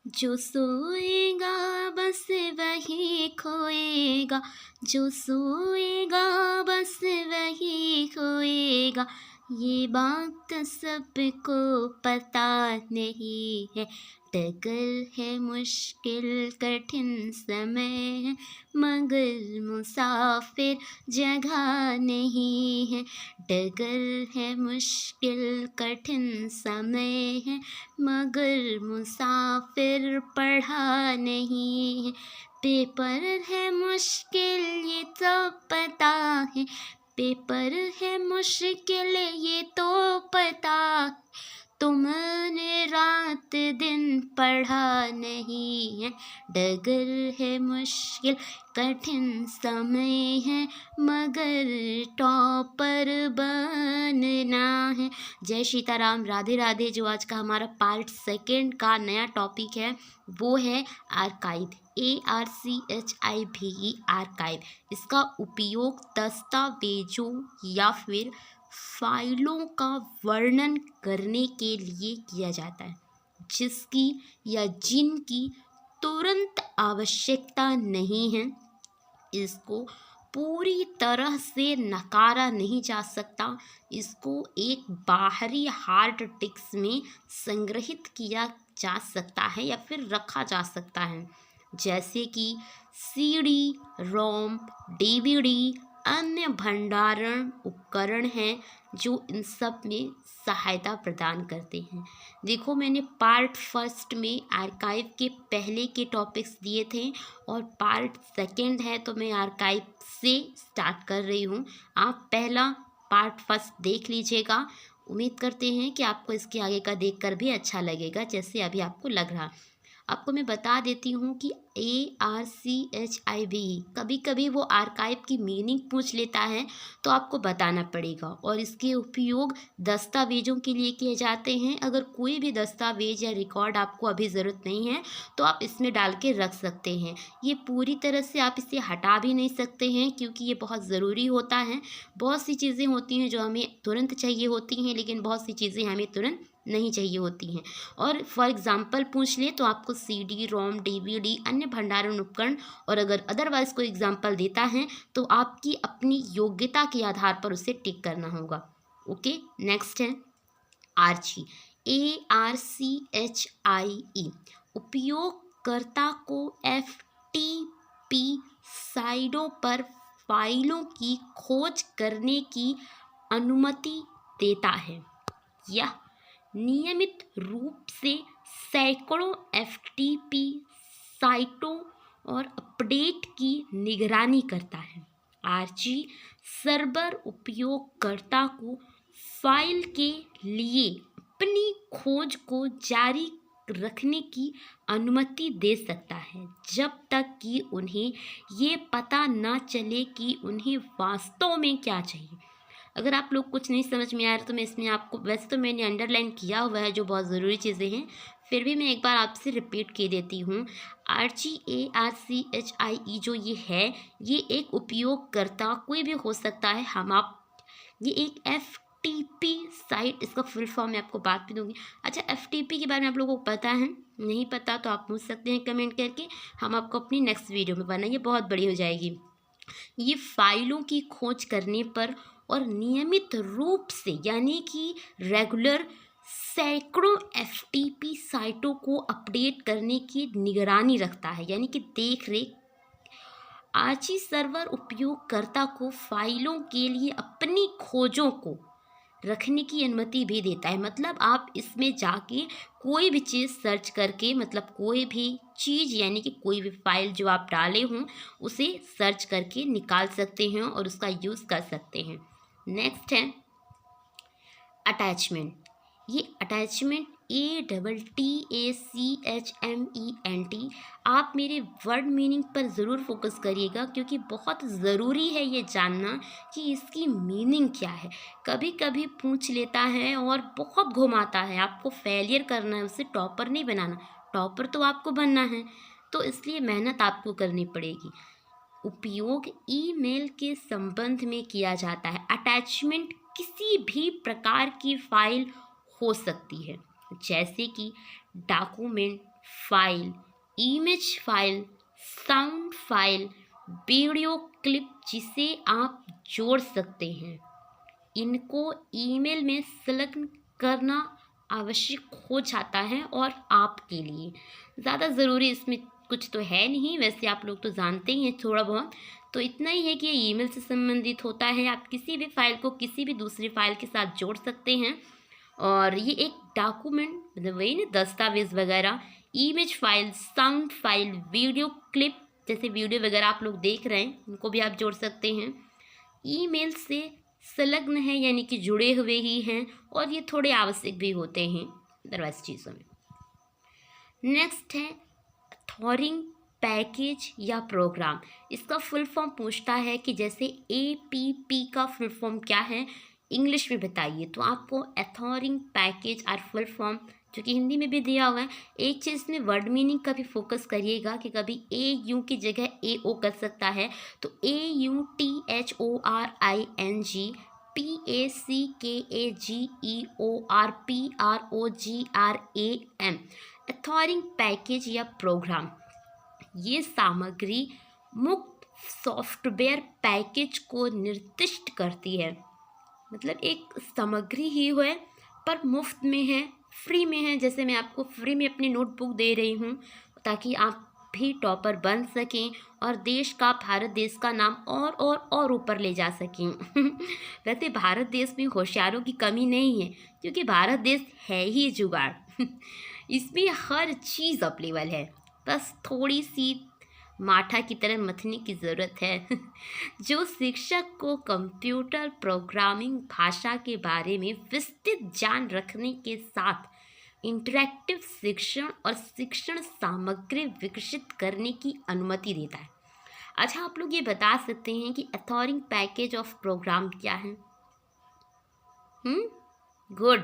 जो सोएगा बस वही खोएगा, जो सोएगा बस वही खोएगा, ये बात सबको पता नहीं है। डगर है मुश्किल कठिन समय है, मगर मुसाफिर जगह नहीं है। डगर है मुश्किल कठिन समय है, मगर मुसाफिर पढ़ा नहीं है। पेपर है मुश्किल ये तो पता है, पेपर है मुश्किल ये तो पता, तुमने रात दिन पढ़ा नहीं है। डगर है मुश्किल कठिन समय है, मगर टॉपर बनना है। जय सीताराम, राधे राधे। जो आज का हमारा पार्ट 2 का नया टॉपिक है वो है आर्काइव, ARCHIVE आर्काइव। इसका उपयोग दस्तावेजों या फिर फाइलों का वर्णन करने के लिए किया जाता है, जिसकी या जिनकी तुरंत आवश्यकता नहीं है। इसको पूरी तरह से नकारा नहीं जा सकता। इसको एक बाहरी हार्ड डिस्क में संग्रहित किया जा सकता है या फिर रखा जा सकता है, जैसे कि CD, रोम, DVD। अन्य भंडारण उपकरण हैं जो इन सब में सहायता प्रदान करते हैं। देखो, मैंने पार्ट 1 में आर्काइव के पहले के टॉपिक्स दिए थे और पार्ट 2 है तो मैं आर्काइव से स्टार्ट कर रही हूँ। आप पहला पार्ट 1 देख लीजिएगा। उम्मीद करते हैं कि आपको इसके आगे का देखकर भी अच्छा लगेगा, जैसे अभी आपको लग रहा। आपको मैं बता देती हूँ कि ARCHIVE कभी कभी वो आर्काइव की मीनिंग पूछ लेता है तो आपको बताना पड़ेगा, और इसके उपयोग दस्तावेजों के लिए किए जाते हैं। अगर कोई भी दस्तावेज या रिकॉर्ड आपको अभी ज़रूरत नहीं है तो आप इसमें डाल के रख सकते हैं। ये पूरी तरह से आप इसे हटा भी नहीं सकते हैं क्योंकि ये बहुत ज़रूरी होता है। बहुत सी चीज़ें होती हैं जो हमें तुरंत चाहिए होती हैं, लेकिन बहुत सी चीज़ें हमें तुरंत नहीं चाहिए होती हैं। और फॉर एग्ज़ाम्पल पूछ ले तो आपको CD, रोम, DVD, अन्य भंडारण उपकरण, और अगर अदरवाइज़ कोई एग्ज़ाम्पल देता है तो आपकी अपनी योग्यता के आधार पर उसे टिक करना होगा। ओके, नेक्स्ट है आर्ची, ARCHIE। उपयोगकर्ता को FTP साइटों पर फाइलों की खोज करने की अनुमति देता है। यह नियमित रूप से सैकड़ों FTP साइटों और अपडेट की निगरानी करता है। आर्ची सर्वर उपयोगकर्ता को फाइल के लिए अपनी खोज को जारी रखने की अनुमति दे सकता है, जब तक कि उन्हें ये पता ना चले कि उन्हें वास्तव में क्या चाहिए। अगर आप लोग कुछ नहीं समझ में आ रहा तो मैं इसमें आपको, वैसे तो मैंने अंडरलाइन किया हुआ है जो बहुत ज़रूरी चीज़ें हैं, फिर भी मैं एक बार आपसे रिपीट कर देती हूँ। आर्ची, ARCHIE जो ये है, ये एक उपयोगकर्ता कोई भी हो सकता है। ये एक FTP साइट, इसका फुल फॉर्म मैं आपको बात भी दूंगी। अच्छा, FTP के बारे में आप लोगों को पता है? नहीं पता तो आप पूछ सकते हैं कमेंट करके, हम आपको अपनी नेक्स्ट वीडियो में बनाएंगे, बहुत बड़ी हो जाएगी। ये फाइलों की खोज करने पर और नियमित रूप से यानी कि रेगुलर सैकड़ों FTP साइटों को अपडेट करने की निगरानी रखता है, यानी कि देख रेख। आर्ची सर्वर उपयोगकर्ता को फाइलों के लिए अपनी खोजों को रखने की अनुमति भी देता है। मतलब आप इसमें जाके कोई भी चीज़ सर्च करके, मतलब कोई भी चीज़ यानी कि कोई भी फाइल जो आप डाले हों उसे सर्च करके निकाल सकते हैं और उसका यूज़ कर सकते हैं। नेक्स्ट है अटैचमेंट। ये अटैचमेंट ATTACHMENT। आप मेरे वर्ड मीनिंग पर ज़रूर फोकस करिएगा क्योंकि बहुत ज़रूरी है ये जानना कि इसकी मीनिंग क्या है। कभी कभी पूछ लेता है और बहुत घुमाता है। आपको फेलियर करना है, उसे टॉपर नहीं बनाना। टॉपर तो आपको बनना है, तो इसलिए मेहनत आपको करनी पड़ेगी। उपयोग ईमेल के संबंध में किया जाता है। अटैचमेंट किसी भी प्रकार की फाइल हो सकती है, जैसे कि document, file, image file, sound file, video clip जिसे आप जोड़ सकते हैं। इनको ईमेल में संलग्न करना आवश्यक हो जाता है और आपके लिए ज़्यादा ज़रूरी इसमें कुछ तो है नहीं, वैसे आप लोग तो जानते ही हैं थोड़ा बहुत। तो इतना ही है कि ये ईमेल से संबंधित होता है। आप किसी भी फाइल को किसी भी दूसरी फाइल के साथ जोड़ सकते हैं और ये एक डॉक्यूमेंट मतलब वही ना दस्तावेज वगैरह, image file, sound file, video clip जैसे वीडियो वगैरह आप लोग देख रहे हैं उनको भी आप जोड़ सकते हैं। ईमेल से संलग्न है यानी कि जुड़े हुए ही हैं और ये थोड़े आवश्यक भी होते हैं अदरवाइज चीज़ों में। नेक्स्ट है थॉरिंग पैकेज या प्रोग्राम। इसका फुल फॉर्म पूछता है कि जैसे APP का फुल फॉर्म क्या है इंग्लिश में बताइए, तो आपको एथॉरिंग पैकेज और फुल फॉर्म जो कि हिंदी में भी दिया हुआ है। एक चीज़ में वर्ड मीनिंग का भी फोकस करिएगा कि कभी AU की जगह AO कर सकता है, तो AUTHORING PACKAGEORPROGRAM एथॉरिंग पैकेज या प्रोग्राम। ये सामग्री मुक्त सॉफ्टवेयर पैकेज को निर्दिष्ट करती है। मतलब एक सामग्री ही है पर मुफ्त में है, फ्री में है। जैसे मैं आपको फ्री में अपनी नोटबुक दे रही हूँ ताकि आप भी टॉपर बन सकें और देश का, भारत देश का नाम और ऊपर ले जा सकें। वैसे भारत देश में होशियारों की कमी नहीं है क्योंकि भारत देश है ही जुगाड़। इसमें हर चीज़ अवेलेबल है, बस थोड़ी सी माठा की तरह मथने की ज़रूरत है। जो शिक्षक को कंप्यूटर प्रोग्रामिंग भाषा के बारे में विस्तृत ज्ञान रखने के साथ इंटरैक्टिव शिक्षण और शिक्षण सामग्री विकसित करने की अनुमति देता है। अच्छा, आप लोग ये बता सकते हैं कि एथॉरिंग पैकेज ऑफ प्रोग्राम क्या है? गुड।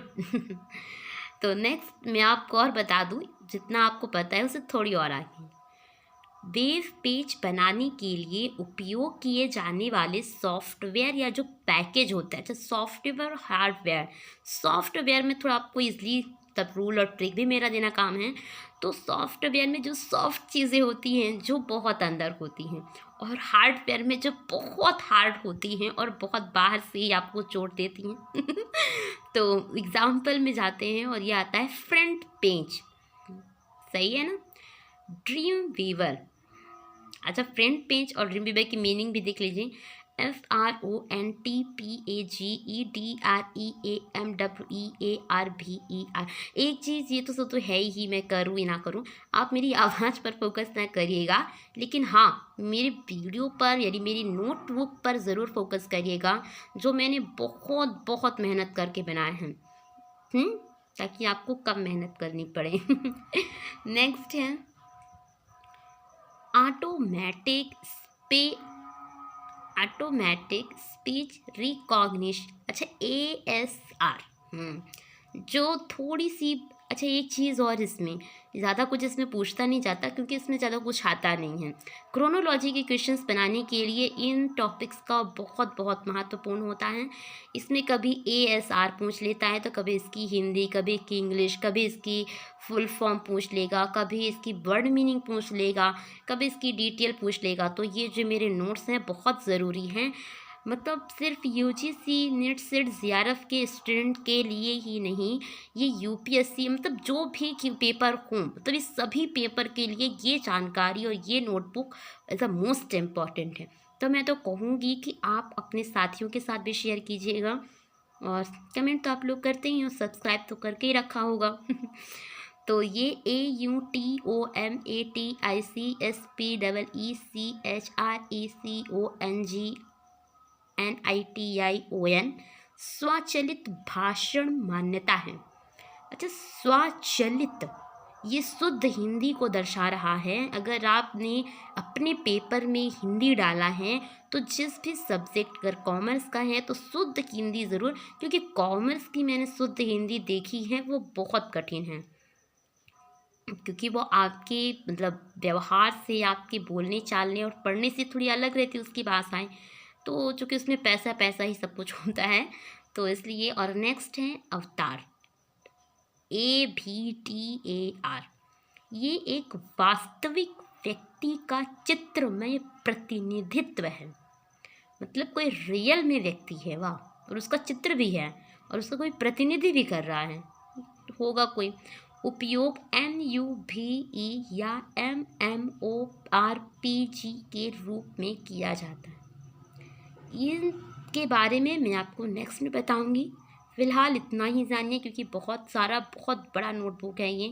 तो नेक्स्ट मैं आपको और बता दूं, जितना आपको पता है उससे थोड़ी और आगे। वेब पेज बनाने के लिए उपयोग किए जाने वाले सॉफ्टवेयर या जो पैकेज होता है, अच्छा सॉफ्टवेयर हार्डवेयर, सॉफ्टवेयर में थोड़ा आपको इजली तब रूल और ट्रिक भी मेरा देना काम है। तो सॉफ्टवेयर में जो सॉफ्ट चीज़ें होती हैं जो बहुत अंदर होती हैं और हार्डवेयर में जो बहुत हार्ड होती हैं और बहुत बाहर से ही आपको चोट देती हैं। तो एग्जाम्पल में जाते हैं और ये आता है फ्रंट पेज, सही है ना, ड्रीम वीवर। अच्छा, फ्रंट पेज और ड्रीम वीवर की मीनिंग भी देख लीजिए, FRONTPAGEDREAMWEARVER। एक चीज़ ये तो सब तो है ही, मैं करूँ या ना करूँ, आप मेरी आवाज़ पर फोकस ना करिएगा, लेकिन हाँ मेरे वीडियो पर यानी मेरी नोटबुक पर ज़रूर फोकस करिएगा जो मैंने बहुत बहुत मेहनत करके बनाए हैं, ताकि आपको कम मेहनत करनी पड़े। नेक्स्ट है ऑटोमेटिक स्पीच रिकॉग्निशन, अच्छा ASR। जो थोड़ी सी, अच्छा एक चीज़ और, इसमें ज़्यादा कुछ इसमें पूछता नहीं जाता क्योंकि इसमें ज़्यादा कुछ आता नहीं है। क्रोनोलॉजी के क्वेश्चंस बनाने के लिए इन टॉपिक्स का बहुत बहुत महत्वपूर्ण होता है। इसमें कभी ASR पूछ लेता है तो कभी इसकी हिंदी, कभी इसकी इंग्लिश, कभी इसकी फुल फॉर्म पूछ लेगा, कभी इसकी वर्ड मीनिंग पूछ लेगा, कभी इसकी डिटेल पूछ लेगा। तो ये जो मेरे नोट्स हैं बहुत ज़रूरी हैं, मतलब सिर्फ UGC नेट सेट JRF के स्टूडेंट के लिए ही नहीं, ये UPSC मतलब जो भी पेपर हों, मतलब इस सभी पेपर के लिए ये जानकारी और ये notebook as a most important है। तो मैं तो कहूँगी कि आप अपने साथियों के साथ भी शेयर कीजिएगा और कमेंट तो आप लोग करते ही हो, सब्सक्राइब तो करके ही रखा होगा। तो ये AUTOMATICSPEECHRECONGNITION स्वचालित भाषण मान्यता है। अच्छा, स्वचालित ये शुद्ध हिंदी को दर्शा रहा है। अगर आपने अपने पेपर में हिंदी डाला है तो जिस भी सब्जेक्ट, अगर कॉमर्स का है तो शुद्ध हिंदी ज़रूर, क्योंकि कॉमर्स की मैंने शुद्ध हिंदी देखी है वो बहुत कठिन है, क्योंकि वो आपके मतलब व्यवहार से, आपके बोलने चालने और पढ़ने से थोड़ी अलग रहती है उसकी भाषाएं। तो चूँकि उसमें पैसा पैसा ही सब कुछ होता है तो इसलिए। और नेक्स्ट है अवतार, AVTAR। ये एक वास्तविक व्यक्ति का चित्रमय प्रतिनिधित्व है। मतलब कोई रियल में व्यक्ति है, वाह, और उसका चित्र भी है और उसका कोई प्रतिनिधि भी कर रहा है, होगा कोई। उपयोग NUVE या MMORPG के रूप में किया जाता है। इनके बारे में मैं आपको नेक्स्ट में बताऊंगी। फ़िलहाल इतना ही जानिए, क्योंकि बहुत बड़ा नोटबुक है ये।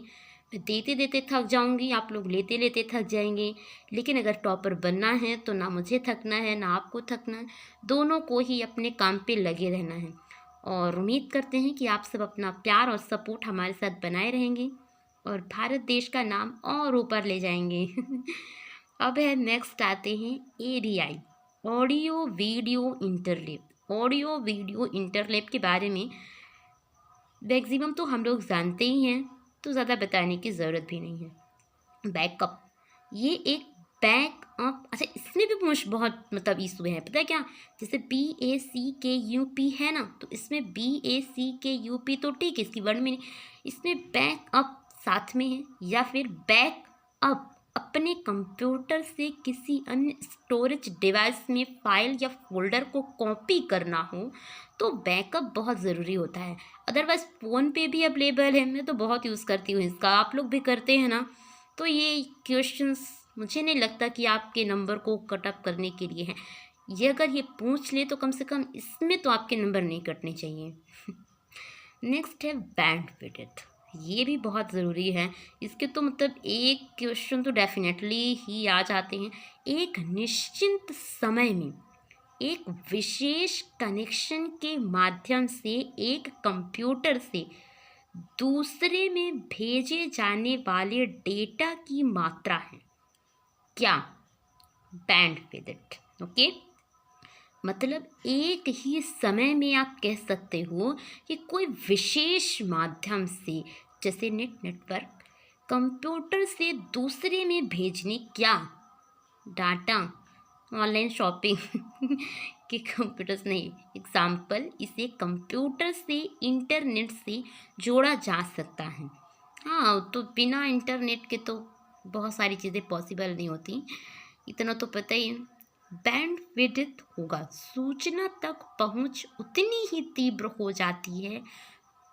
मैं देते देते थक जाऊंगी, आप लोग लेते लेते थक जाएंगे। लेकिन अगर टॉपर बनना है तो ना मुझे थकना है ना आपको थकना है, दोनों को ही अपने काम पे लगे रहना है। और उम्मीद करते हैं कि आप सब अपना प्यार और सपोर्ट हमारे साथ बनाए रहेंगे और भारत देश का नाम और ऊपर ले जाएंगे। अब है नेक्स्ट आते हैं AVI, audio video interleave. Audio video interleave के बारे में मैक्सिमम तो हम लोग जानते ही हैं, तो ज़्यादा बताने की ज़रूरत भी नहीं है। बैकअप, ये एक बैकअप, अच्छा इसमें भी बहुत मतलब इशू है, पता है क्या? जैसे BACKUP है ना, तो इसमें BACKUP तो ठीक है, इसकी वर्ड में नहीं, इसमें बैकअप साथ में है। या फिर बैकअप, अपने कंप्यूटर से किसी अन्य स्टोरेज डिवाइस में फाइल या फोल्डर को कॉपी करना हो तो बैकअप बहुत ज़रूरी होता है। अदरवाइज़ फ़ोन पे भी अवेलेबल है, मैं तो बहुत यूज़ करती हूँ इसका, आप लोग भी करते हैं ना। तो ये क्वेश्चंस मुझे नहीं लगता कि आपके नंबर को कट ऑफ करने के लिए है। ये अगर ये पूछ ले तो कम से कम इसमें तो आपके नंबर नहीं कटने चाहिए। नेक्स्ट है बैंडविड्थ, ये भी बहुत ज़रूरी है। इसके तो मतलब एक क्वेश्चन तो डेफिनेटली ही आ जाते हैं। एक निश्चित समय में एक विशेष कनेक्शन के माध्यम से एक कंप्यूटर से दूसरे में भेजे जाने वाले डेटा की मात्रा है क्या? बैंडविड्थ। ओके, मतलब एक ही समय में आप कह सकते हो कि कोई विशेष माध्यम से, जैसे नेटवर्क, कंप्यूटर से दूसरे में भेजने क्या? डाटा, ऑनलाइन शॉपिंग के कंप्यूटर्स नहीं, एग्जाम्पल, इसे कंप्यूटर से इंटरनेट से जोड़ा जा सकता है। हाँ, तो बिना इंटरनेट के तो बहुत सारी चीज़ें पॉसिबल नहीं होती, इतना तो पता ही है। बैंडविड्थ होगा, सूचना तक पहुंच उतनी ही तीव्र हो जाती है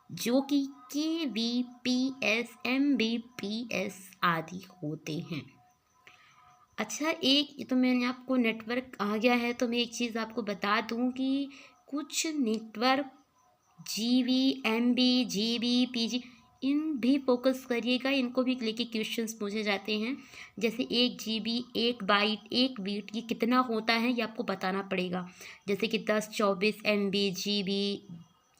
जो कि KBPS MBPS आदि होते हैं। अच्छा, एक ये तो मैंने आपको नेटवर्क आ गया है, तो मैं एक चीज़ आपको बता दूं कि कुछ network GB MB GB PG इन भी फोकस करिएगा, इनको भी लेके क्वेश्चंस पूछे जाते हैं। जैसे 1 GB 1 बाइट 1 बीट ये कितना होता है, ये आपको बताना पड़ेगा। जैसे कि 10 24 MB GB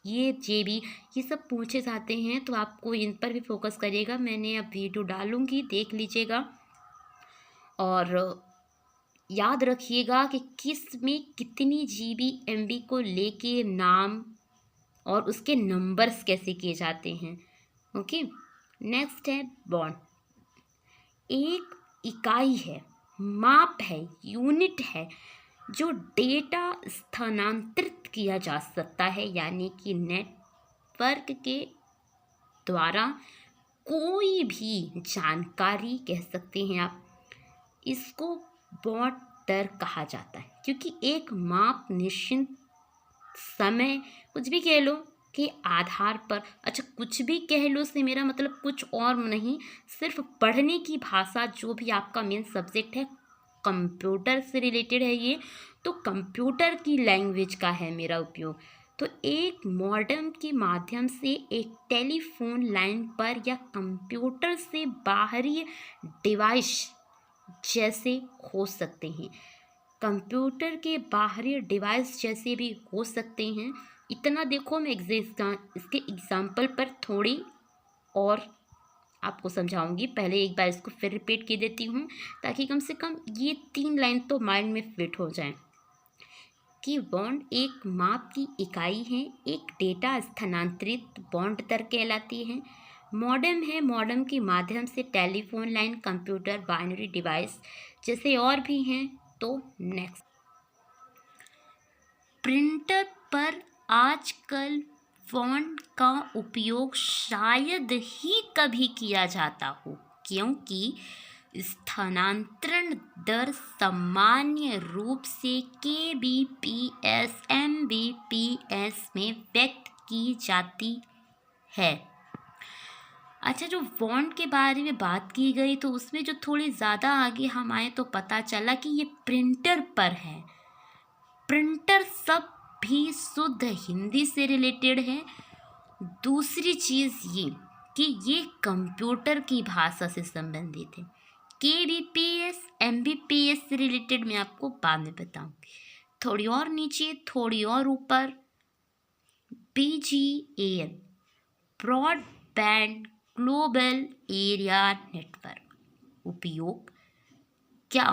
ये JB, ये सब पूछे जाते हैं, तो आपको इन पर भी फोकस करिएगा। मैंने अब वीडियो डालूंगी, देख लीजिएगा और याद रखिएगा कि किस में कितनी GB MB को लेके नाम और उसके नंबर्स कैसे किए जाते हैं। ओके, नेक्स्ट है बॉन्ड, एक इकाई है, माप है, यूनिट है जो डेटा स्थानांतरित किया जा सकता है, यानी कि नेटवर्क के द्वारा कोई भी जानकारी कह सकते हैं आप, इसको बॉन्ड दर कहा जाता है। क्योंकि एक माप निश्चित समय, कुछ भी कह लो, के आधार पर, अच्छा कुछ भी कह लो से मेरा मतलब कुछ और नहीं, सिर्फ पढ़ने की भाषा, जो भी आपका मेन सब्जेक्ट है कंप्यूटर से रिलेटेड है ये, तो कंप्यूटर की लैंग्वेज का है मेरा उपयोग। तो एक मॉडेम के माध्यम से एक टेलीफोन लाइन पर या कंप्यूटर से बाहरी डिवाइस जैसे हो सकते हैं, कंप्यूटर के बाहरी डिवाइस जैसे भी हो सकते हैं। इतना देखो, मैं इसके एग्जाम्पल पर थोड़ी और आपको समझाऊंगी। पहले एक बार इसको फिर रिपीट कर देती हूँ ताकि कम से कम ये 3 लाइन तो माइंड में फिट हो जाए। कि बॉन्ड एक माप की इकाई है, एक डेटा स्थानांतरित बॉन्ड दर कहलाती है। मॉडेम है, मॉडेम के माध्यम से telephone line, computer, binary device जैसे और भी हैं। तो नेक्स्ट, प्रिंटर पर आजकल फॉन्ट का उपयोग शायद ही कभी किया जाता हो। क्योंकि स्थानांतरण दर सामान्य रूप से kbps mbps में व्यक्त की जाती है। अच्छा, जो फॉन्ट के बारे में बात की गई तो उसमें जो थोड़ी ज़्यादा आगे हम आए तो पता चला कि ये प्रिंटर पर है। प्रिंटर सब भी शुद्ध हिंदी से रिलेटेड है। दूसरी चीज़ ये कि ये कंप्यूटर की भाषा से संबंधित है। kbps mbps से रिलेटेड मैं आपको बाद में बताऊंगी। थोड़ी और नीचे, थोड़ी और ऊपर, BGAN broadband global area network. उपयोग, क्या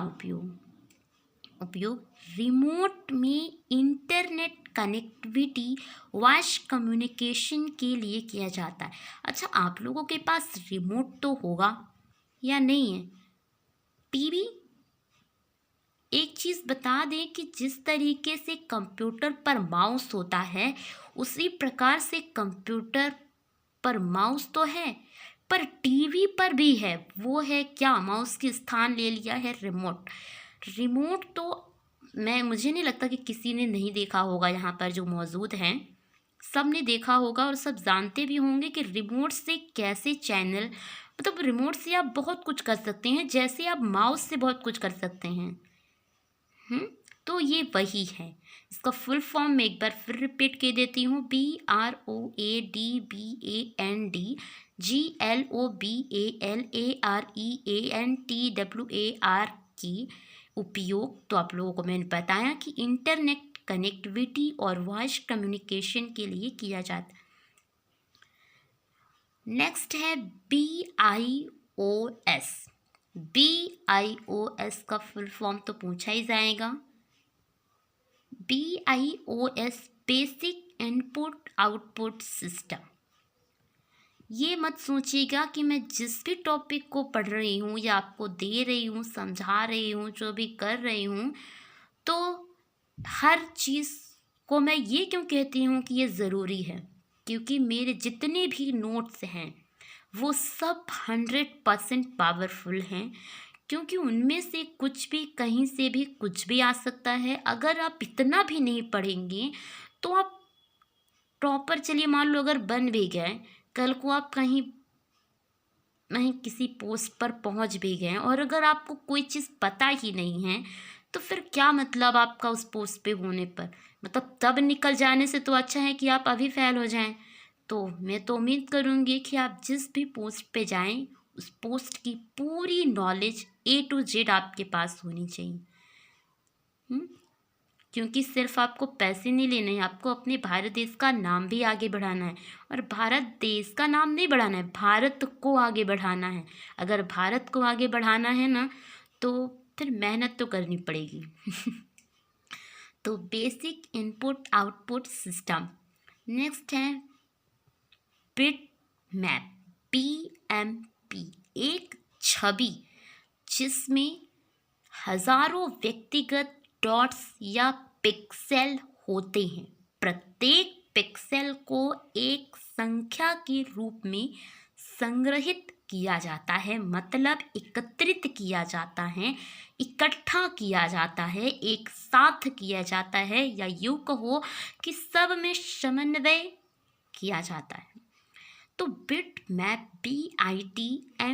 उपयोग रिमोट में इंटरनेट कनेक्टिविटी वॉइस कम्युनिकेशन के लिए किया जाता है। अच्छा, आप लोगों के पास रिमोट तो होगा या नहीं है? टीवी, एक चीज़ बता दें कि जिस तरीके से कंप्यूटर पर माउस होता है उसी प्रकार से कंप्यूटर पर माउस तो है, पर टीवी पर भी है। वो है क्या? माउस की स्थान ले लिया है रिमोट। रिमोट तो मुझे नहीं लगता कि किसी ने नहीं देखा होगा। यहाँ पर जो मौजूद हैं सब ने देखा होगा और सब जानते भी होंगे कि रिमोट से कैसे चैनल, मतलब रिमोट से आप बहुत कुछ कर सकते हैं, जैसे आप माउस से बहुत कुछ कर सकते हैं। तो ये वही है। इसका फुल फॉर्म मैं एक बार फिर रिपीट कर देती हूँ। BROADBAND की उपयोग तो आप लोगों को मैंने बताया कि इंटरनेट कनेक्टिविटी और वॉइस कम्युनिकेशन के लिए किया जाता है। नेक्स्ट है BIOS। BIOS का फुल फॉर्म तो पूछा ही जाएगा। BIOS basic input output system. ये मत सोचिएगा कि मैं जिस भी टॉपिक को पढ़ रही हूँ या आपको दे रही हूँ, समझा रही हूँ, जो भी कर रही हूँ, तो हर चीज़ को मैं ये क्यों कहती हूँ कि ये ज़रूरी है, क्योंकि मेरे जितने भी नोट्स हैं वो सब 100% पावरफुल हैं। क्योंकि उनमें से कुछ भी, कहीं से भी कुछ भी आ सकता है। अगर आप इतना भी नहीं पढ़ेंगे तो आप टॉपर, चलिए मान लो अगर बन भी गए, कल को आप कहीं किसी पोस्ट पर पहुंच भी गए और अगर आपको कोई चीज़ पता ही नहीं है तो फिर क्या मतलब आपका उस पोस्ट पे होने पर? मतलब तब निकल जाने से तो अच्छा है कि आप अभी फेल हो जाएं। तो मैं तो उम्मीद करूँगी कि आप जिस भी पोस्ट पे जाएं उस पोस्ट की पूरी नॉलेज A to Z आपके पास होनी चाहिए। क्योंकि सिर्फ आपको पैसे नहीं लेने हैं, आपको अपने भारत देश का नाम भी आगे बढ़ाना है। और भारत देश का नाम नहीं बढ़ाना है, भारत को आगे बढ़ाना है। अगर भारत को आगे बढ़ाना है ना तो फिर मेहनत तो करनी पड़ेगी। तो basic input output system. Next है बिट मैप, BMP। एक छवि जिसमें हजारों व्यक्तिगत डॉट्स या पिक्सेल होते हैं। प्रत्येक पिक्सेल को एक संख्या के रूप में संग्रहित किया जाता है, मतलब एकत्रित किया जाता है, इकट्ठा किया जाता है, एक साथ किया जाता है, या यूं कहो कि सब में समन्वय किया जाता है। तो बिट मैप BITMAP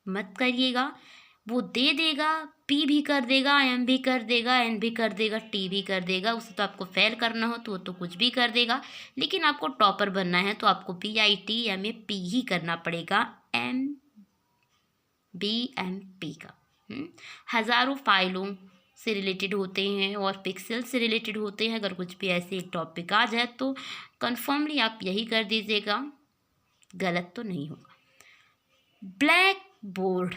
मत करिएगा, वो दे देगा, P भी कर देगा, M भी कर देगा, N भी कर देगा, T भी कर देगा। उसे तो आपको फेल करना हो तो वो तो कुछ भी कर देगा, लेकिन आपको टॉपर बनना है तो आपको BITMAP ही करना पड़ेगा, BMP का। हज़ारों फाइलों से रिलेटेड होते हैं और पिक्सल से रिलेटेड होते हैं। अगर कुछ भी ऐसे एक टॉपिक आ जाए तो कन्फर्मली आप यही कर दीजिएगा, गलत तो नहीं होगा। ब्लैक बोर्ड,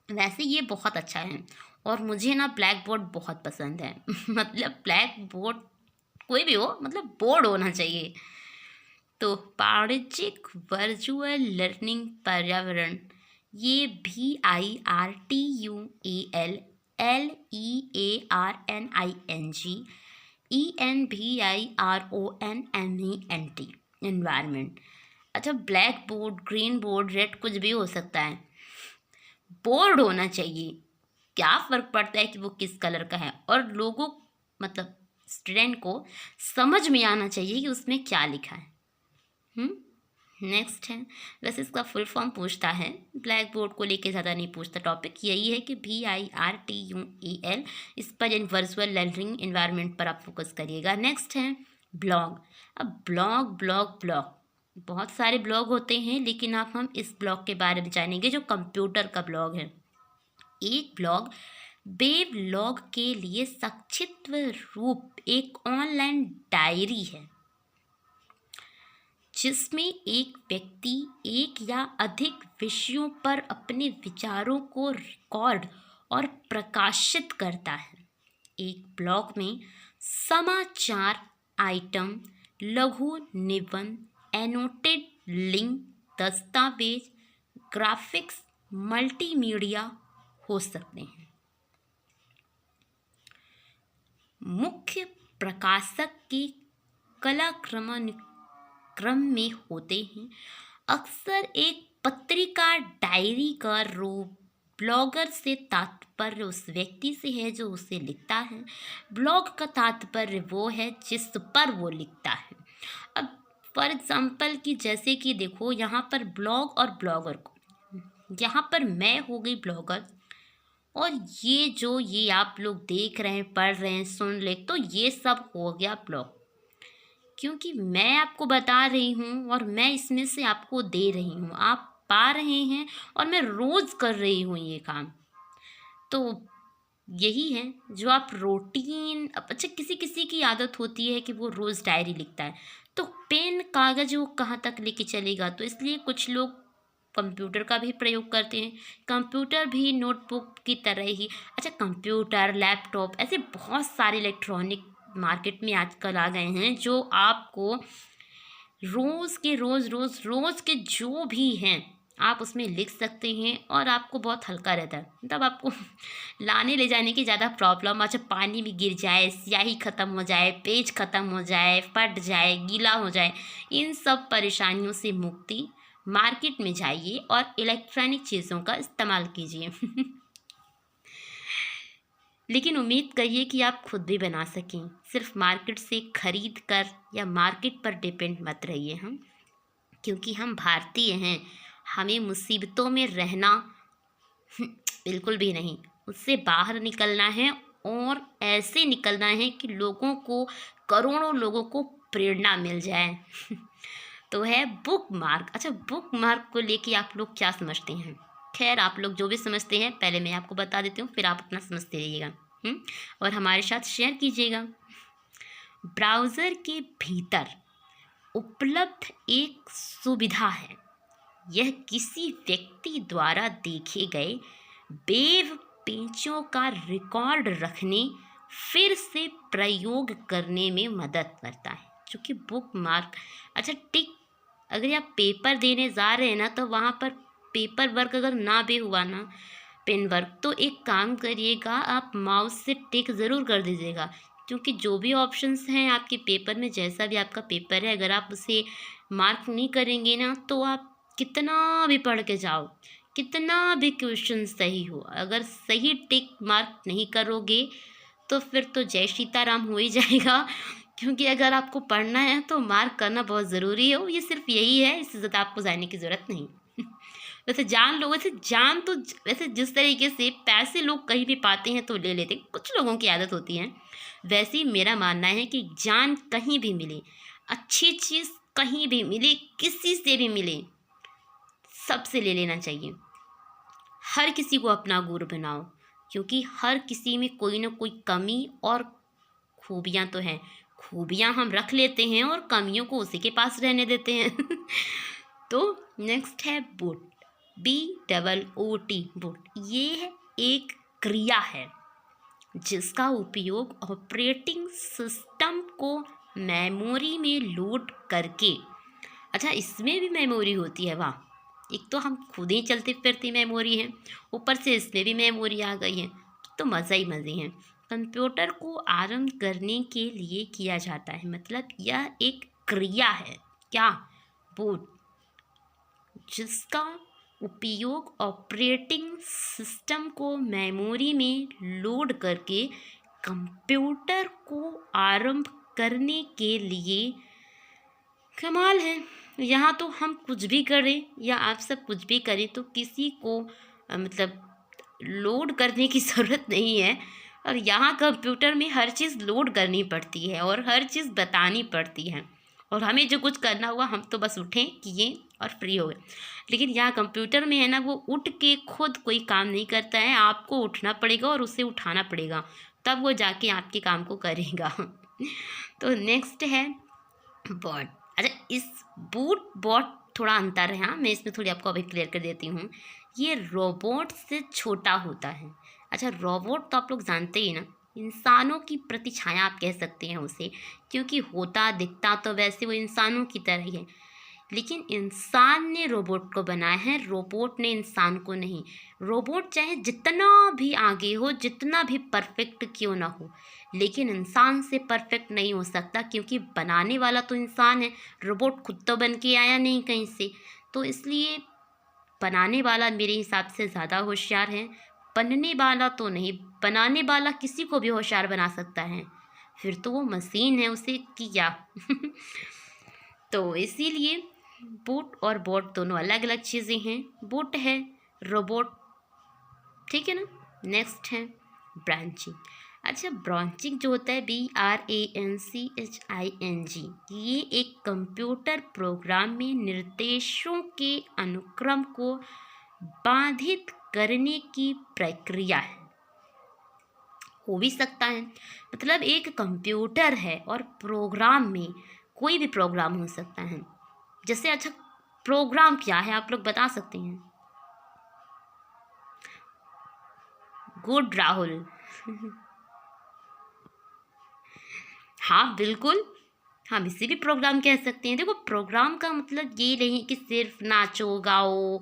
वैसे ये बहुत अच्छा है और मुझे ना ब्लैक बोर्ड बहुत पसंद है। मतलब ब्लैक बोर्ड कोई भी हो, मतलब बोर्ड होना चाहिए। तो वाणिज्यिक वर्चुअल लर्निंग पर्यावरण, ये VIRTUALLEARNING ENVIRONMENT एनवायरमेंट अच्छा, black board, green board, red, कुछ भी हो सकता है, बोर्ड होना चाहिए। क्या फ़र्क पड़ता है कि वो किस कलर का है, और लोगों मतलब स्टूडेंट को समझ में आना चाहिए कि उसमें क्या लिखा है। नेक्स्ट है, वैसे इसका फुल फॉर्म पूछता है, ब्लैक बोर्ड को लेके ज़्यादा नहीं पूछता, टॉपिक यही है कि VIRTUEL, इस पर इन वर्चुअल लर्निंग इन्वायरमेंट पर आप फोकस करिएगा। नेक्स्ट है ब्लॉग। अब ब्लॉग बहुत सारे ब्लॉग होते हैं, लेकिन आप हम इस ब्लॉग के बारे में जानेंगे जो कंप्यूटर का ब्लॉग है। एक ब्लॉग वेबलॉग के लिए संक्षिप्त रूप एक ऑनलाइन डायरी है जिसमें एक व्यक्ति एक या अधिक विषयों पर अपने विचारों को रिकॉर्ड और प्रकाशित करता है। एक ब्लॉग में समाचार आइटम, लघु निबंध, एनोटेड लिंक, दस्तावेज, ग्राफिक्स, मल्टीमीडिया हो सकते हैं। मुख्य प्रकाशक के क्रम में होते हैं। अक्सर एक पत्रिका, डायरी का रूप। ब्लॉगर से तात्पर्य उस व्यक्ति से है जो उसे लिखता है। ब्लॉग का तात्पर्य वो है जिस पर वो लिखता है। अब फॉर एग्जाम्पल कि जैसे कि देखो यहाँ पर ब्लॉग और ब्लॉगर को, यहाँ पर मैं हो गई ब्लॉगर, और ये आप लोग देख रहे हैं, पढ़ रहे हैं, सुन ले, तो ये सब हो गया ब्लॉग, क्योंकि मैं आपको बता रही हूँ और मैं इसमें से आपको दे रही हूँ, आप पा रहे हैं, और मैं रोज़ कर रही हूँ ये काम। तो यही है जो आप रूटीन। अच्छा, किसी किसी की आदत होती है कि वो रोज़ डायरी लिखता है, तो पेन कागज़ वो कहाँ तक लेके चलेगा, तो इसलिए कुछ लोग कंप्यूटर का भी प्रयोग करते हैं। कंप्यूटर भी नोटबुक की तरह ही, अच्छा कंप्यूटर, लैपटॉप, ऐसे बहुत सारे इलेक्ट्रॉनिक मार्केट में आजकल आ गए हैं जो आपको रोज़ के जो भी हैं आप उसमें लिख सकते हैं, और आपको बहुत हल्का रहता है। मतलब आपको लाने ले जाने की ज़्यादा प्रॉब्लम, अच्छा पानी में गिर जाए, स्याही ख़त्म हो जाए, पेज ख़त्म हो जाए, फट जाए, गीला हो जाए, इन सब परेशानियों से मुक्ति। मार्केट में जाइए और इलेक्ट्रॉनिक चीज़ों का इस्तेमाल कीजिए। लेकिन उम्मीद करिए कि आप खुद भी बना सकें, सिर्फ मार्केट से खरीद कर या मार्केट पर डिपेंड मत रहिए। हम, क्योंकि हम भारतीय हैं, हमें मुसीबतों में रहना बिल्कुल भी नहीं, उससे बाहर निकलना है, और ऐसे निकलना है कि लोगों को, करोड़ों लोगों को प्रेरणा मिल जाए। तो है बुक मार्क। अच्छा, बुक मार्क को लेके आप लोग क्या समझते हैं? खैर, आप लोग जो भी समझते हैं पहले मैं आपको बता देती हूँ, फिर आप अपना समझते रहिएगा और हमारे साथ शेयर कीजिएगा। ब्राउज़र के भीतर उपलब्ध एक सुविधा है। यह किसी व्यक्ति द्वारा देखे गए वेब पेजों का रिकॉर्ड रखने, फिर से प्रयोग करने में मदद करता है, जो कि बुक मार्क। अच्छा, टिक, अगर आप पेपर देने जा रहे हैं ना, तो वहाँ पर पेपर वर्क अगर ना भी हुआ ना, पेन वर्क, तो एक काम करिएगा, आप माउस से टिक ज़रूर कर दीजिएगा, क्योंकि जो भी ऑप्शंस हैं आपके पेपर में, जैसा भी आपका पेपर है, अगर आप उसे मार्क नहीं करेंगे ना, तो आप कितना भी पढ़ के जाओ, कितना भी क्वेश्चन सही हो, अगर सही टिक मार्क नहीं करोगे तो फिर तो जय सीताराम हो ही जाएगा। क्योंकि अगर आपको पढ़ना है तो मार्क करना बहुत ज़रूरी है, ये सिर्फ यही है, इससे ज़्यादा आपको जानने की ज़रूरत नहीं। वैसे जान लो, वैसे जिस तरीके से पैसे लोग कहीं भी पाते हैं तो ले लेते हैं, कुछ लोगों की आदत होती है। वैसे ही मेरा मानना है कि जान कहीं भी मिले, अच्छी चीज़ कहीं भी मिले, किसी से भी मिले, सबसे ले लेना चाहिए। हर किसी को अपना गुरु बनाओ, क्योंकि हर किसी में कोई ना कोई कमी और खूबियाँ तो हैं। खूबियाँ हम रख लेते हैं और कमियों को उसी के पास रहने देते हैं। तो नेक्स्ट है बूट, BOOT, बूट। ये एक क्रिया है जिसका उपयोग ऑपरेटिंग सिस्टम को मेमोरी में लोड करके, अच्छा इसमें भी मेमोरी होती है, वाह, एक तो हम खुद ही चलती फिरती मेमोरी है, ऊपर से इसमें भी मेमोरी आ गई है, तो मज़ा ही मज़े हैं। कंप्यूटर को आरंभ करने के लिए किया जाता है, मतलब यह एक क्रिया है, क्या? बूट। जिसका उपयोग ऑपरेटिंग सिस्टम को मेमोरी में लोड करके कंप्यूटर को आरंभ करने के लिए। कमाल है। यहाँ तो हम कुछ भी करें या आप सब कुछ भी करें तो किसी को मतलब लोड करने की ज़रूरत नहीं है, और यहाँ कंप्यूटर में हर चीज़ लोड करनी पड़ती है और हर चीज़ बतानी पड़ती है, और हमें जो कुछ करना हुआ हम तो बस उठें किए और फ्री हो गए। लेकिन यहाँ कंप्यूटर में है ना, वो उठ के खुद कोई काम नहीं करता है, आपको उठना पड़ेगा और उसे उठाना पड़ेगा, तब वो जाके आपके काम को करेगा। तो नेक्स्ट है बॉट। अच्छा, इस बूट बॉट थोड़ा अंतर है, हाँ मैं इसमें थोड़ी आपको अभी क्लियर कर देती हूँ। ये रोबोट से छोटा होता है। अच्छा, रोबोट तो आप लोग जानते ही ना, इंसानों की प्रतिछाया आप कह सकते हैं उसे, क्योंकि होता दिखता तो वैसे वो इंसानों की तरह ही है, लेकिन इंसान ने रोबोट को बनाया है, रोबोट ने इंसान को नहीं। रोबोट चाहे जितना भी आगे हो, जितना भी परफेक्ट क्यों ना हो, लेकिन इंसान से परफेक्ट नहीं हो सकता, क्योंकि बनाने वाला तो इंसान है, रोबोट खुद तो बन के आया नहीं कहीं से। तो इसलिए बनाने वाला मेरे हिसाब से ज़्यादा होशियार है, बनने वाला तो नहीं। बनाने वाला किसी को भी होशियार बना सकता है, फिर तो वो मशीन है, उसे किया। तो इसीलिए बूट और बॉट दोनों अलग अलग चीज़ें हैं। बूट है रोबोट, ठीक है ना। नेक्स्ट है ब्रांचिंग। अच्छा, ब्रांचिंग जो होता है BRANCHING, ये एक कंप्यूटर प्रोग्राम में निर्देशों के अनुक्रम को बाधित करने की प्रक्रिया है। हो भी सकता है, मतलब एक कंप्यूटर है और प्रोग्राम में कोई भी प्रोग्राम हो सकता है। जैसे अच्छा, प्रोग्राम क्या है आप लोग बता सकते हैं? गुड राहुल। हाँ बिल्कुल, हम इसे भी प्रोग्राम कह सकते हैं। देखो, प्रोग्राम का मतलब ये नहीं कि सिर्फ नाचो गाओ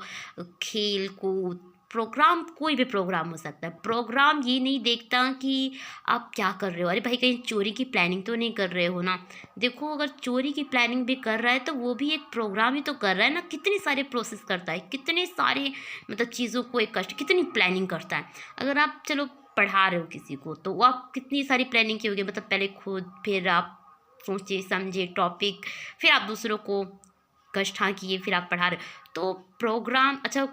खेल कूद। प्रोग्राम कोई भी प्रोग्राम हो सकता है। प्रोग्राम ये नहीं देखता कि आप क्या कर रहे हो, अरे भाई कहीं चोरी की प्लानिंग तो नहीं कर रहे हो ना। देखो, अगर चोरी की प्लानिंग भी कर रहा है तो वो भी एक प्रोग्राम ही तो कर रहा है ना। कितने सारे प्रोसेस करता है, कितने सारे मतलब चीज़ों को एक कष्ट, कितनी प्लानिंग करता है। अगर आप चलो पढ़ा रहे हो किसी को, तो वो आप कितनी सारी प्लानिंग की होगी, मतलब पहले खुद, फिर आप सोचे समझे टॉपिक, फिर आप दूसरों को कष्ट किए, फिर आप पढ़ा रहे हो। तो प्रोग्राम, अच्छा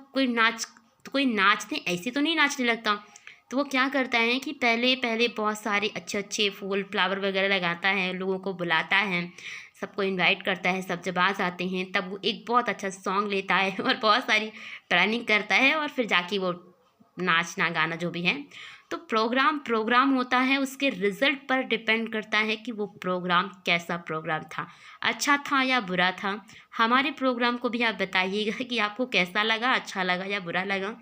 कोई नाचने ऐसे तो नहीं नाचने लगता। तो वो क्या करता है कि पहले पहले बहुत सारे अच्छे अच्छे फूल फ्लावर वगैरह लगाता है, लोगों को बुलाता है, सबको इनवाइट करता है, सब जब आ जाते हैं तब वो एक बहुत अच्छा सॉन्ग लेता है और बहुत सारी प्लानिंग करता है, और फिर जाके वो नाचना गाना जो भी है। तो प्रोग्राम होता है, उसके रिजल्ट पर डिपेंड करता है कि वो प्रोग्राम कैसा प्रोग्राम था, अच्छा था या बुरा था। हमारे प्रोग्राम को भी आप बताइएगा कि आपको कैसा लगा, अच्छा लगा या बुरा लगा।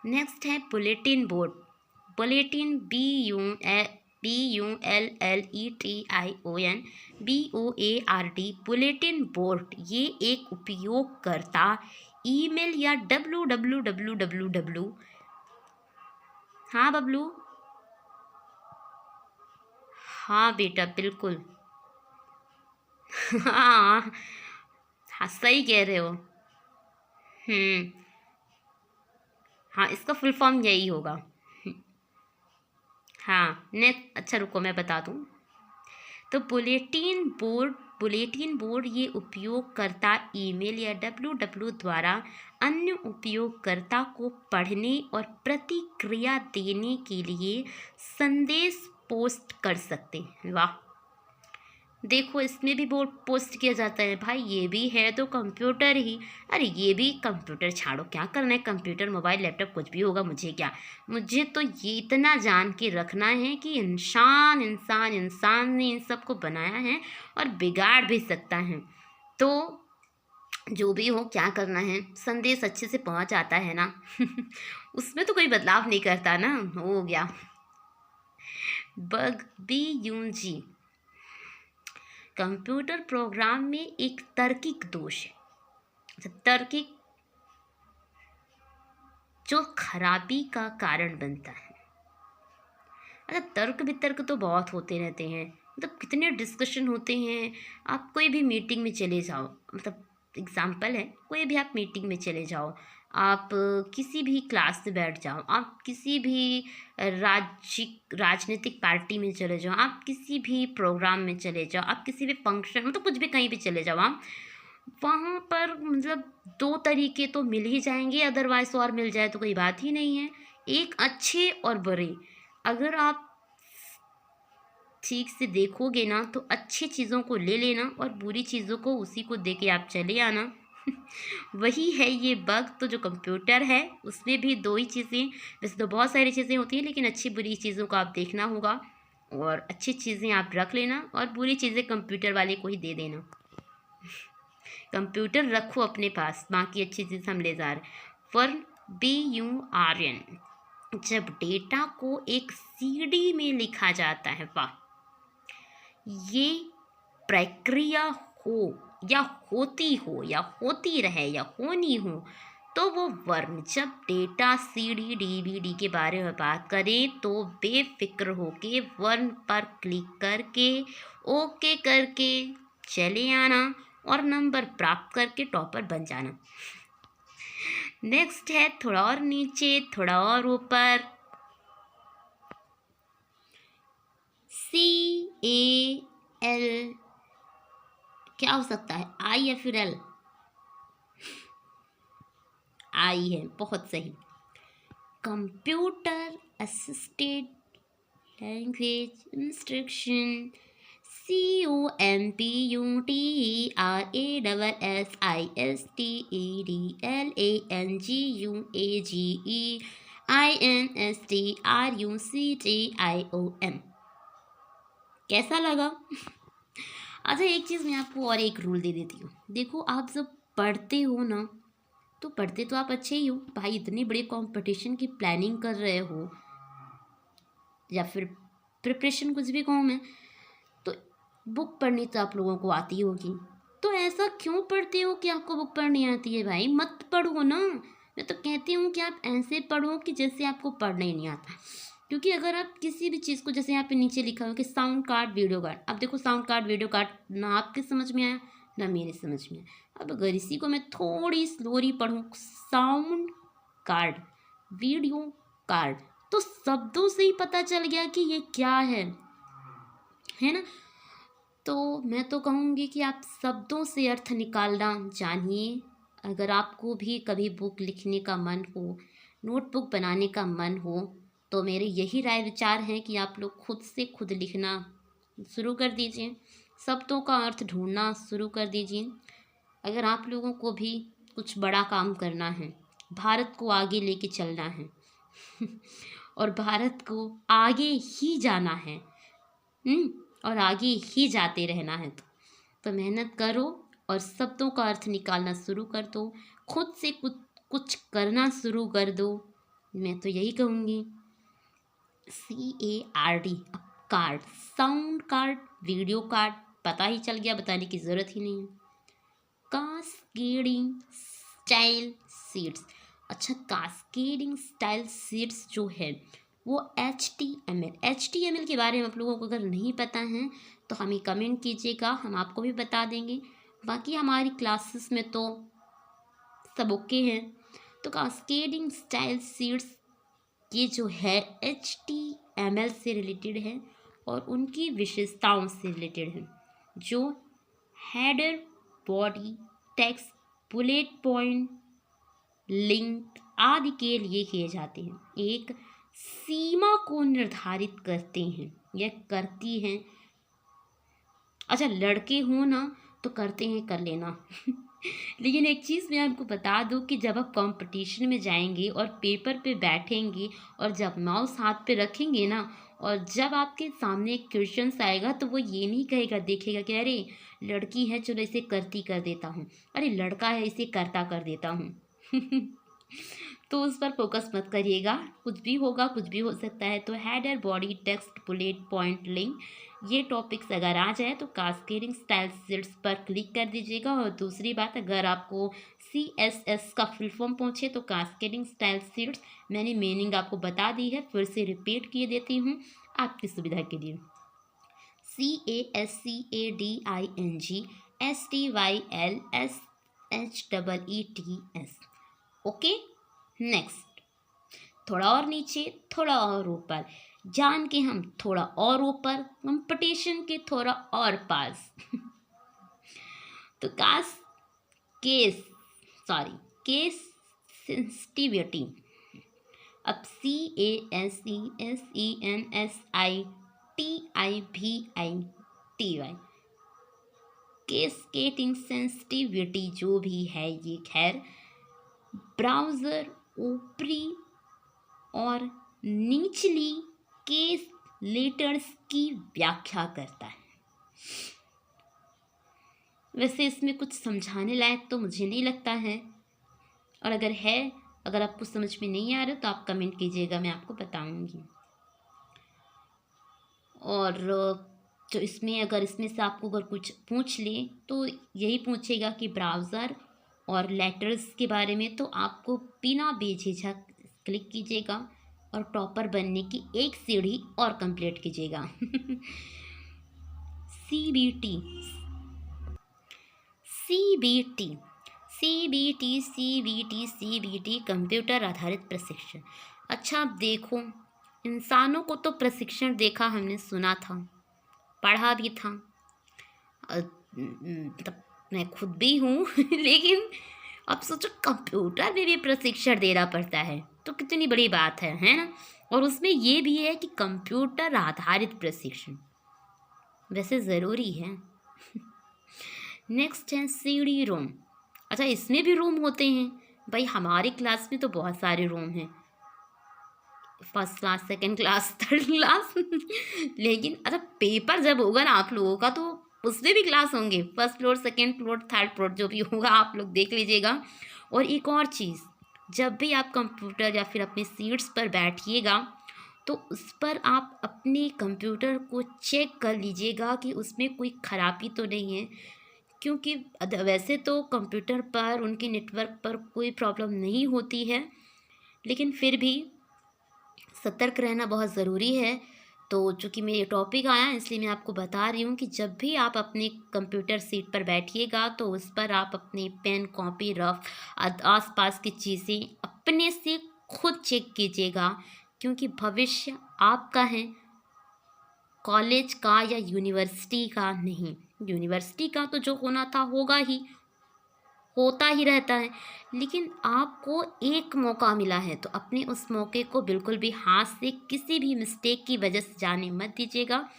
नेक्स्ट है bulletin board. Bulletin BULLETION bulletin board, ये एक उपयोगकर्ता ईमेल या www। हाँ बबलू। हाँ बेटा बिल्कुल। हाँ हाँ सही कह रहे हो। हाँ, इसका फुल फॉर्म यही होगा। हाँ नेक्स्ट, अच्छा रुको मैं बता दूँ। तो बुलेटिन बोर्ड ये उपयोगकर्ता ईमेल या www द्वारा अन्य उपयोगकर्ता को पढ़ने और प्रतिक्रिया देने के लिए संदेश पोस्ट कर सकते हैं। वाह, देखो इसमें भी बोर्ड पोस्ट किया जाता है भाई, ये भी है तो कंप्यूटर ही। अरे ये भी कंप्यूटर, छाड़ो क्या करना है, कंप्यूटर मोबाइल लैपटॉप कुछ भी होगा, मुझे क्या। मुझे तो ये इतना जान के रखना है कि इंसान ने इन सब को बनाया है और बिगाड़ भी सकता है। तो जो भी हो, क्या करना है, संदेश अच्छे से पहुंच आता है ना। उसमें तो कोई बदलाव नहीं करता ना, हो गया। BUG कंप्यूटर प्रोग्राम में एक तार्किक दोष है। तार्किक जो खराबी का कारण बनता है। अच्छा, तर्क वितर्क तो बहुत होते रहते हैं, मतलब कितने डिस्कशन होते हैं। आप कोई भी मीटिंग में चले जाओ, मतलब एग्जाम्पल है, कोई भी आप मीटिंग में चले जाओ, आप किसी भी क्लास में बैठ जाओ, आप किसी भी राजनीतिक पार्टी में चले जाओ, आप किसी भी प्रोग्राम में चले जाओ, आप किसी भी फंक्शन मतलब कुछ भी कहीं भी चले जाओ आप, वहाँ पर मतलब दो तरीके तो मिल ही जाएंगे, अदरवाइज और मिल जाए तो कोई बात ही नहीं है। एक अच्छे और बुरे। अगर आप ठीक से देखोगे ना तो अच्छी चीज़ों को ले लेना और बुरी चीज़ों को उसी को दे के आप चले आना। वही है ये बग। तो जो कंप्यूटर है उसमें भी दो ही चीज़ें, वैसे तो बहुत सारी चीज़ें होती हैं लेकिन अच्छी बुरी चीज़ों को आप देखना होगा और अच्छी चीज़ें आप रख लेना और बुरी चीज़ें कंप्यूटर वाले को ही दे देना। कंप्यूटर रखो अपने पास, बाकी अच्छी चीज़ हम ले जा रहे। वर्ण BURN, जब डेटा को एक CD में लिखा जाता है, वाह, ये प्रक्रिया हो या होती हो या होती रहे या होनी हो तो वो वर्ण। जब डेटा CD DVD के बारे में बात करें तो बेफिक्र होके वर्ण पर क्लिक करके ओके करके चले आना और नंबर प्राप्त करके टॉपर बन जाना। नेक्स्ट है थोड़ा और नीचे थोड़ा और ऊपर, CAL, क्या हो सकता है, I या फिर L? I है, बहुत सही। Computer assisted language instruction, COMPUTERASSISTEDLANGUAGEINSTRUCTION। कैसा लगा? अच्छा, एक चीज़ मैं आपको और एक रूल दे देती हूँ। देखो, आप जब पढ़ते हो ना तो पढ़ते तो आप अच्छे ही हो भाई, इतने बड़े कंपटीशन की प्लानिंग कर रहे हो या फिर प्रिपरेशन कुछ भी कहूँ मैं, तो बुक पढ़नी तो आप लोगों को आती होगी। तो ऐसा क्यों पढ़ते हो कि आपको बुक पढ़नी आती है? भाई मत पढ़ो ना। मैं तो कहती हूँ कि आप ऐसे पढ़ो कि जैसे आपको पढ़ना ही नहीं आता। क्योंकि अगर आप किसी भी चीज़ को, जैसे यहाँ पे नीचे लिखा हो कि साउंड कार्ड वीडियो कार्ड, अब देखो साउंड कार्ड वीडियो कार्ड ना आपके समझ में आया ना मेरे समझ में आया। अब अगर इसी को मैं थोड़ी स्लोली पढ़ूँ, साउंड कार्ड वीडियो कार्ड, तो शब्दों से ही पता चल गया कि ये क्या है ना। तो मैं तो कहूँगी कि आप शब्दों से अर्थ निकालना जानिए। अगर आपको भी कभी बुक लिखने का मन हो, नोटबुक बनाने का मन हो, तो मेरे यही राय विचार हैं कि आप लोग खुद से खुद लिखना शुरू कर दीजिए, शब्दों का अर्थ ढूंढना शुरू कर दीजिए। अगर आप लोगों को भी कुछ बड़ा काम करना है, भारत को आगे लेके चलना है और भारत को आगे ही जाना है, और आगे ही जाते रहना है, तो मेहनत करो और शब्दों का अर्थ निकालना शुरू कर दो, खुद से कुछ करना शुरू कर दो। मैं तो यही कहूँगी। CARD, card, sound card video card, पता ही चल गया, बताने की ज़रूरत ही नहीं है। कास्केडिंग स्टाइल शीट्स, अच्छा कास्केडिंग स्टाइल शीट्स जो है वो HTML के बारे में आप लोगों को अगर नहीं पता है तो हमें कमेंट कीजिएगा, हम आपको भी बता देंगे। बाकी हमारी क्लासेस में तो सब ओके हैं। तो कास्केडिंग स्टाइल शीट्स ये जो है HTML से रिलेटेड है और उनकी विशेषताओं से रिलेटेड है, जो header, body, text, bullet point, link आदि के लिए किए जाते हैं, एक सीमा को निर्धारित करते हैं या करती हैं। अच्छा, लड़के हो ना तो करते हैं, कर लेना लेकिन एक चीज़ मैं आपको बता दूं कि जब आप कंपटीशन में जाएंगे और पेपर पे बैठेंगे और जब माउस हाथ पे रखेंगे ना और जब आपके सामने एक क्वेश्चन आएगा तो वो ये नहीं कहेगा, देखेगा कि अरे लड़की है चलो इसे करती कर देता हूँ, अरे लड़का है इसे करता कर देता हूँ तो उस पर फोकस मत करिएगा, कुछ भी होगा, कुछ भी हो सकता है। तो header, body, text, bullet point, link, ये टॉपिक्स अगर आ जाए तो कास्केडिंग स्टाइल शीट्स पर क्लिक कर दीजिएगा। और दूसरी बात, अगर आपको CSS का फुल फॉर्म पहुँचे तो कास्केडिंग स्टाइल शीट्स, मैंने मीनिंग आपको बता दी है, फिर से रिपीट किए देती हूँ आपकी सुविधा के लिए। CASCADING STYLS HEETS। Okay, next, थोड़ा और नीचे, थोड़ा और ऊपर, जान के हम थोड़ा और ऊपर, कंपटीशन के थोड़ा और पास। तो केस केस सेंसिटिविटी। अब CASENSITIVITY, केस्केटिंग सेंसिटिविटी जो भी है, ये खैर ब्राउज़र ऊपरी और निचली केस लेटर्स की व्याख्या करता है। वैसे इसमें कुछ समझाने लायक तो मुझे नहीं लगता है, और अगर आपको समझ में नहीं आ रहा तो आप कमेंट कीजिएगा, मैं आपको बताऊंगी। और जो इसमें से आपको अगर कुछ पूछ ले तो यही पूछेगा कि ब्राउज़र और लेटर्स के बारे में, तो आपको बिना बेझिझक क्लिक कीजिएगा और टॉपर बनने की एक सीढ़ी और कंप्लीट कीजिएगा। CBT कंप्यूटर आधारित प्रशिक्षण। अच्छा, अब देखो, इंसानों को तो प्रशिक्षण देखा हमने, सुना था, पढ़ा भी था, मतलब मैं खुद भी हूँ। लेकिन अब सोचो कंप्यूटर में भी प्रशिक्षण देना पड़ता है, तो कितनी बड़ी बात है ना। और उसमें ये भी है कि कंप्यूटर आधारित प्रशिक्षण वैसे ज़रूरी है। नेक्स्ट है CD रोम। अच्छा, इसमें भी रूम होते हैं भाई, हमारी क्लास में तो बहुत सारे रूम हैं, first class, second class, third class. लेकिन अच्छा, पेपर जब होगा ना आप लोगों का, तो उसमें भी क्लास होंगे, first floor, second floor, third floor, जो भी होगा आप लोग देख लीजिएगा। और एक और चीज़, जब भी आप कंप्यूटर या फिर अपने सीट्स पर बैठिएगा तो उस पर आप अपने कंप्यूटर को चेक कर लीजिएगा कि उसमें कोई ख़राबी तो नहीं है, क्योंकि वैसे तो कंप्यूटर पर उनके नेटवर्क पर कोई प्रॉब्लम नहीं होती है, लेकिन फिर भी सतर्क रहना बहुत ज़रूरी है। तो चूँकि मेरे टॉपिक आया इसलिए मैं आपको बता रही हूँ कि जब भी आप अपने कंप्यूटर सीट पर बैठिएगा तो उस पर आप अपनी पेन, कॉपी, रफ आसपास की चीज़ें अपने से खुद चेक कीजिएगा, क्योंकि भविष्य आपका है, कॉलेज का या यूनिवर्सिटी का नहीं। यूनिवर्सिटी का तो जो होना था होता ही रहता है, लेकिन आपको एक मौका मिला है तो अपने उस मौके को बिल्कुल भी हाथ से किसी भी मिस्टेक की वजह से जाने मत दीजिएगा।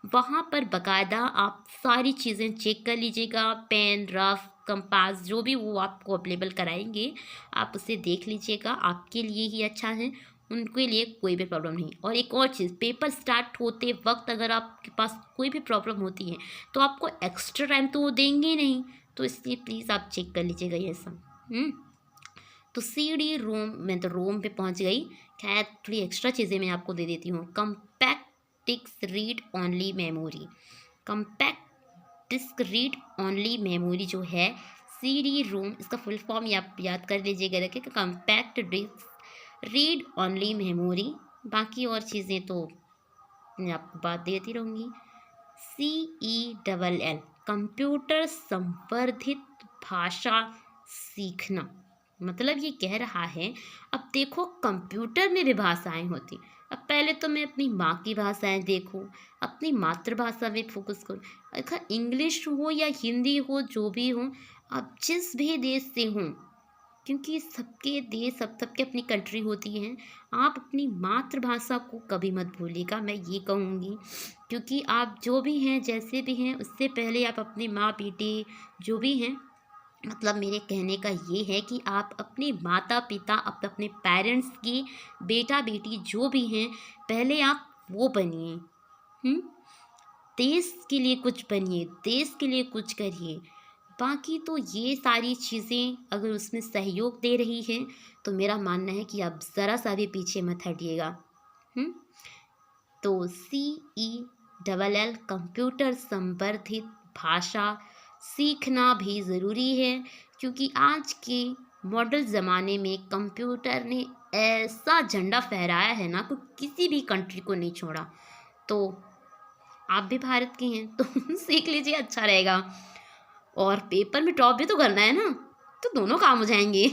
वहाँ पर बाकायदा आप सारी चीज़ें चेक कर लीजिएगा, पेन, रफ, कंपास, जो भी वो आपको अवेलेबल कराएंगे आप उसे देख लीजिएगा, आपके लिए ही अच्छा है, उनके लिए कोई भी प्रॉब्लम नहीं। और एक और चीज़, पेपर स्टार्ट होते वक्त अगर आपके पास कोई भी प्रॉब्लम होती है तो आपको एक्स्ट्रा टाइम तो वो देंगे नहीं, तो इसलिए प्लीज़ आप चेक कर लीजिएगा ये सब। तो CD रोम, मैं तो रोम पे पहुंच गई, खैर थोड़ी एक्स्ट्रा चीज़ें मैं आपको दे देती हूँ। Compact disc read only memory. Compact disc read only memory जो है CD रोम, इसका फुल फॉर्म आप याद कर लीजिएगा, रखे compact disc read only memory. बाकी और चीज़ें तो मैं आपको बात देती रहूँगी। CELL कंप्यूटर संवर्धित भाषा सीखना, मतलब ये कह रहा है, अब देखो कंप्यूटर में भी भाषाएं होती, अब पहले तो मैं अपनी माँ की भाषाएं देखूँ, अपनी मातृभाषा में फोकस करूँ, अगर इंग्लिश हो या हिंदी हो, जो भी हो, अब जिस भी देश से हों, क्योंकि सबके देश, सबके अपनी कंट्री होती है, आप अपनी मातृभाषा को कभी मत भूलिएगा, मैं ये कहूँगी। क्योंकि आप जो भी हैं, जैसे भी हैं, उससे पहले आप अपनी माँ, बेटे जो भी हैं, मतलब मेरे कहने का ये है कि आप अपने माता पिता, अपने पेरेंट्स की बेटा बेटी जो भी हैं, पहले आप वो बनिए, देश के लिए कुछ बनिए, देश के लिए कुछ करिए। बाकी तो ये सारी चीज़ें अगर उसमें सहयोग दे रही हैं तो मेरा मानना है कि आप ज़रा सा भी पीछे मत हटिएगा। तो CELL कंप्यूटर संवर्धित भाषा सीखना भी ज़रूरी है, क्योंकि आज के मॉडल ज़माने में कंप्यूटर ने ऐसा झंडा फहराया है ना, कि किसी भी कंट्री को नहीं छोड़ा। तो आप भी भारत के हैं तो सीख लीजिए, अच्छा रहेगा। और पेपर में टॉप भी तो करना है ना, तो दोनों काम हो जाएंगे।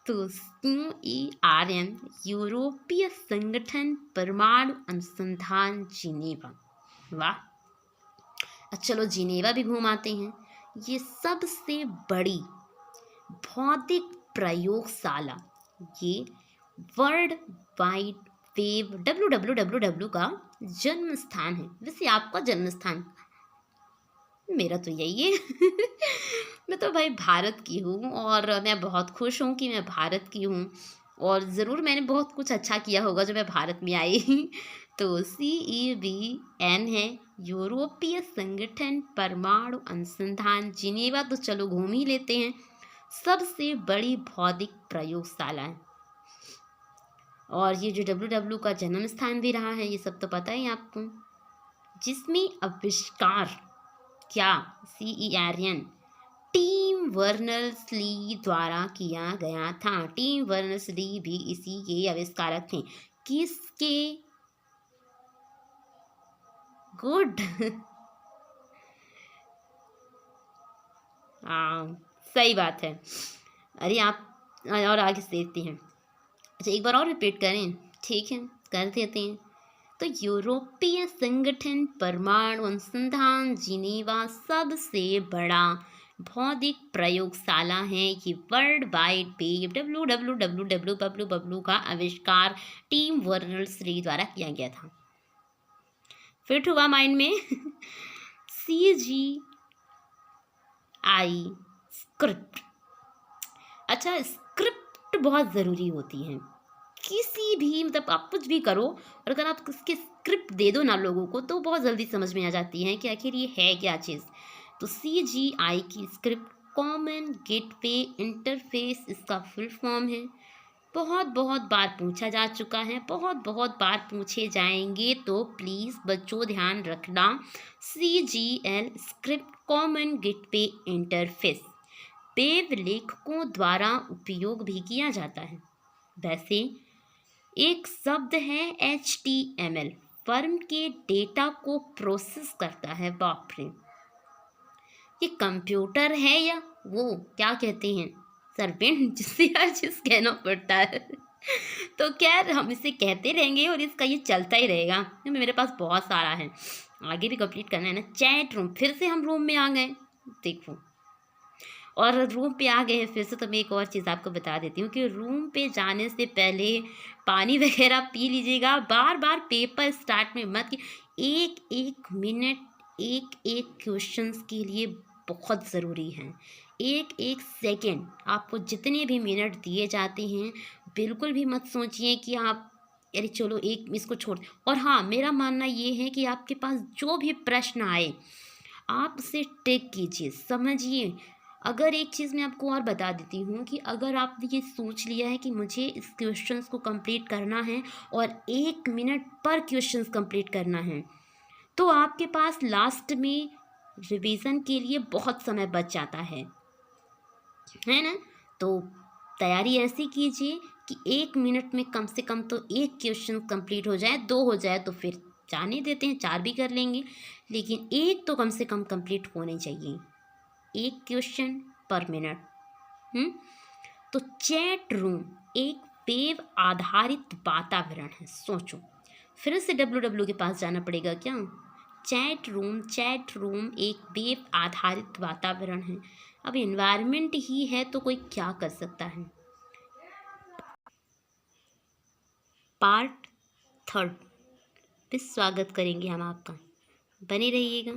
तो CERN यूरोपीय संगठन परमाणु अनुसंधान जिनेवा। वाह। अच्छा चलो जिनेवा भी घूम आते हैं। ये सबसे बड़ी भौतिक प्रयोगशाला, ये वर्ल्ड वाइड वेब WWW का जन्म स्थान है। वैसे आपका जन्म स्थान? मेरा तो यही है। मैं तो भाई भारत की हूँ और मैं बहुत खुश हूँ कि मैं भारत की हूँ, और ज़रूर मैंने बहुत कुछ अच्छा किया होगा जो मैं भारत में आई। तो CEBN है यूरोपीय संगठन परमाणु अनुसंधान जिनेवा। तो चलो घूम ही लेते हैं। सबसे बड़ी भौतिक प्रयोगशाला है, और ये जो WW का जन्म स्थान भी रहा है, ये सब तो पता ही आपको। जिसमें आविष्कार क्या CERN टिम बर्नर्स-ली द्वारा किया गया था। टिम बर्नर्स-ली भी इसी के आविष्कारक थे। किसके? गुड। हाँ सही बात है। अरे आप और आगे से देखते हैं। अच्छा एक बार और रिपीट करें? ठीक है कर देते हैं। तो यूरोपीय संगठन परमाणु अनुसंधान जिनेवा सबसे बड़ा भौतिक प्रयोगशाला है। ये वर्ल्ड वाइड वेब WWW का आविष्कार टिम बर्नर्स-ली द्वारा किया गया था। फिट हुआ माइंड में। CGI script. अच्छा स्क्रिप्ट बहुत ज़रूरी होती है किसी भी, मतलब आप कुछ भी करो, और अगर आप उसके स्क्रिप्ट दे दो ना लोगों को, तो बहुत जल्दी समझ में आ जाती है कि आखिर ये है क्या चीज़। तो CGI की स्क्रिप्ट कॉमन गेटवे इंटरफेस इसका फुल फॉर्म है। बहुत बहुत बार पूछा जा चुका है, बहुत बहुत बार पूछे जाएंगे, तो प्लीज़ बच्चों ध्यान रखना। CGL script common gateway interface web लेखकों द्वारा उपयोग भी किया जाता है। वैसे एक शब्द है HTML, फर्म के डेटा को प्रोसेस करता है। बाप रे, ये कंप्यूटर है या वो क्या कहते हैं सर्वेंट, जिससे हर चीज़ कहना पड़ता है। तो खैर हम इसे कहते रहेंगे और इसका ये चलता ही रहेगा। मेरे पास बहुत सारा है, आगे भी कंप्लीट करना है ना। चैट रूम, फिर से हम रूम में आ गए। देखो, और रूम पे आ गए हैं फिर से, तो मैं एक और चीज़ आपको बता देती हूँ कि रूम पे जाने से पहले पानी वगैरह पी लीजिएगा। बार बार पेपर स्टार्ट में मत कि एक एक मिनट एक एक क्वेश्चंस के लिए बहुत ज़रूरी है। एक एक सेकंड आपको जितने भी मिनट दिए जाते हैं, बिल्कुल भी मत सोचिए कि आप अरे चलो एक इसको छोड़। और हाँ, मेरा मानना ये है कि आपके पास जो भी प्रश्न आए आप उसे टेक कीजिए, समझिए। अगर एक चीज़ मैं आपको और बता देती हूँ कि अगर आपने ये सोच लिया है कि मुझे इस क्वेश्चंस को कंप्लीट करना है और 1 मिनट पर क्वेश्चंस कंप्लीट करना है, तो आपके पास लास्ट में रिवीजन के लिए बहुत समय बच जाता है ना। तो तैयारी ऐसी कीजिए कि 1 मिनट में कम से कम तो एक क्वेश्चन कंप्लीट हो जाए, 2 हो जाए तो फिर जाने देते हैं, 4 भी कर लेंगे, लेकिन एक तो कम से कम कंप्लीट होने चाहिए, एक क्वेश्चन पर मिनट। तो चैट रूम एक वेब आधारित वातावरण है। सोचो, फिर से WW के पास जाना पड़ेगा क्या? चैट रूम एक वेब आधारित वातावरण है। अब इन्वायरमेंट ही है तो कोई क्या कर सकता है। पार्ट 3 पे स्वागत करेंगे हम आपका, बने रहिएगा।